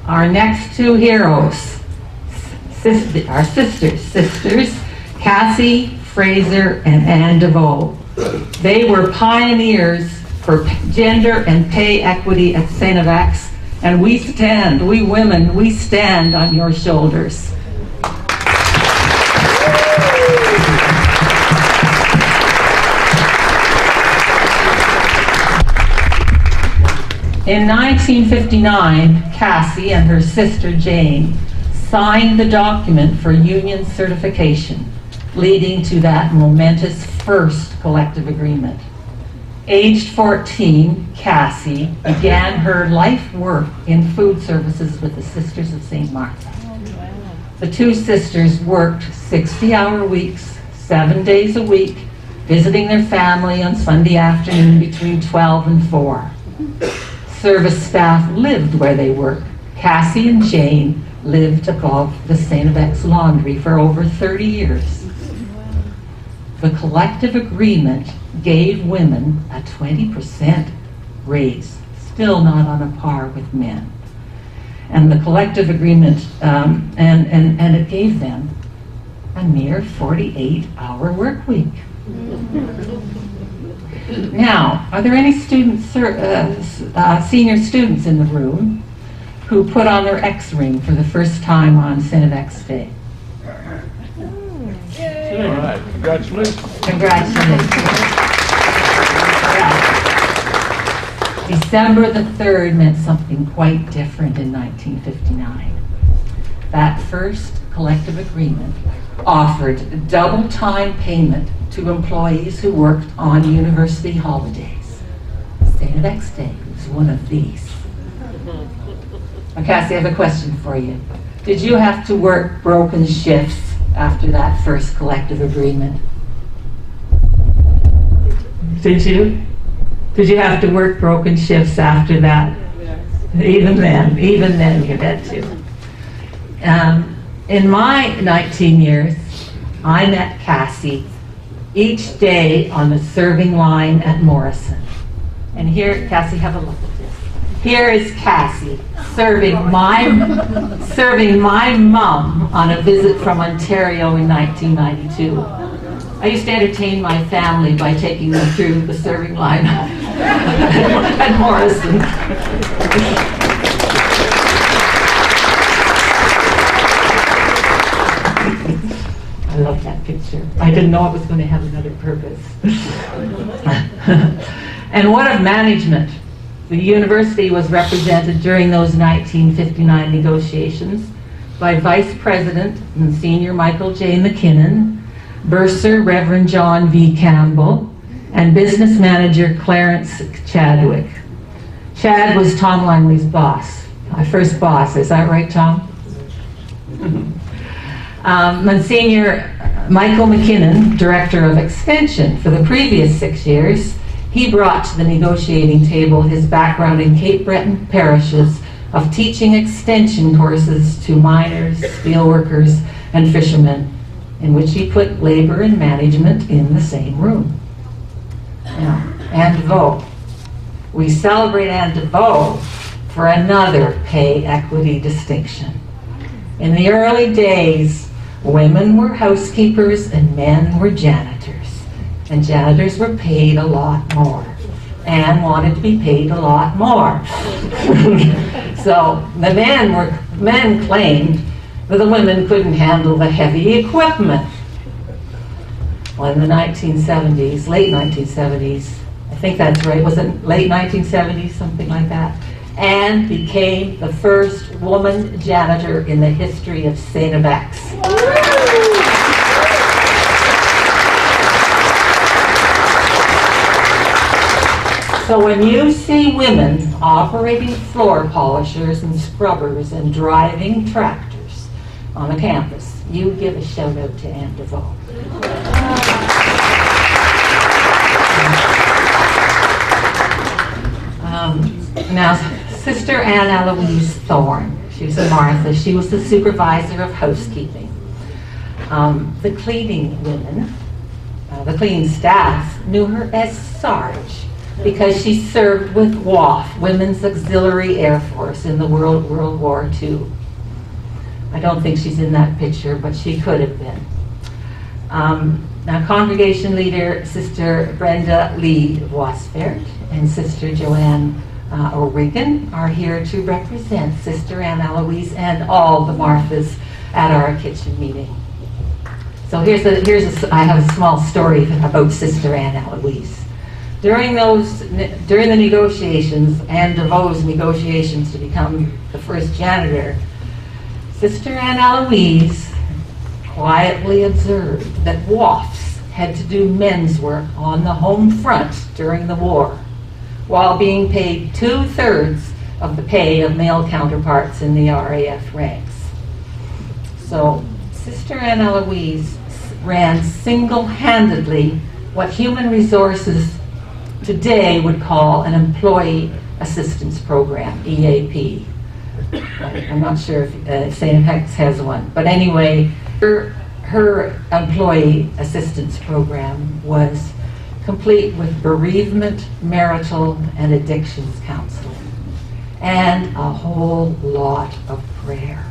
our next two heroes, our sisters, Cassie, Fraser, and Deveau. They were pioneers for gender and pay equity at StFX, and we women, we stand on your shoulders. In 1959, Cassie and her sister Jane signed the document for union certification, leading to that momentous first collective agreement. Aged 14, Cassie began her life work in food services with the Sisters of St. Martha. The two sisters worked 60-hour weeks, 7 days a week, visiting their family on Sunday afternoon between 12 and 4. Service staff lived where they worked. Cassie and Jane lived above the StFX laundry for over 30 years. The collective agreement gave women a 20% raise, still not on a par with men. And the collective agreement, and it gave them a mere 48-hour work week. Now, are there any students, senior students in the room who put on their X-ring for the first time on StFX Day? All right, congratulations. Congratulations. Yeah. December the 3rd meant something quite different in 1959. That first collective agreement offered double-time payment to employees who worked on university holidays. StFX Day was one of these. Now, Cassie, I have a question for you. Did you have to work broken shifts after that first collective agreement? Did you? Did you have to work broken shifts after that? Yes. Even then you had to. In my 19 years, I met Cassie each day on the serving line at Morrison. And here, Cassie, have a look at this. Here is Cassie serving my mom on a visit from Ontario in 1992. I used to entertain my family by taking them through the serving line at Morrison. I love that picture. I didn't know it was going to have another purpose. And what of management? The university was represented during those 1959 negotiations by Vice President and Senior Michael J. McKinnon, Bursar Reverend John V. Campbell, and Business Manager Clarence Chadwick. Chad was Tom Langley's boss, my first boss. Is that right, Tom? Monsignor Michael McKinnon, Director of Extension for the previous 6 years, he brought to the negotiating table his background in Cape Breton parishes of teaching extension courses to miners, steelworkers, and fishermen, in which he put labor and management in the same room. Now, Anne Deveau. We celebrate Anne Deveau for another pay equity distinction. In the early days, women were housekeepers and men were janitors. And janitors were paid a lot more. Anne wanted to be paid a lot more. So the men claimed that the women couldn't handle the heavy equipment. Well, in the 1970s, late 1970s, I think that's right, was it late 1970s, something like that? Anne became the first woman janitor in the history of StFX. So when you see women operating floor polishers and scrubbers and driving tractors on the campus, you give a shout out to Anne Deveau. Now, Sister Anne Eloise Thorne, she was a Martha, she was the supervisor of housekeeping. The cleaning women, the cleaning staff, knew her as Sarge. because she served with WAF, Women's Auxiliary Air Force, in the World War II. I don't think she's in that picture, but she could have been. Now, congregation leader, Sister Brenda Lee Wasfert and Sister Joanne O'Regan are here to represent Sister Anne Eloise and all the Marthas at our kitchen meeting. So I have a small story about Sister Anne Eloise. During the negotiations and Deveau's negotiations to become the first janitor, Sister Anne Eloise quietly observed that WAFs had to do men's work on the home front during the war, while being paid 2/3 of the pay of male counterparts in the RAF ranks. So Sister Anne Eloise ran single-handedly what Human Resources today would call an Employee Assistance Program, EAP. I'm not sure if StFX has one, but anyway, her Employee Assistance Program was complete with bereavement, marital, and addictions counseling, and a whole lot of prayer.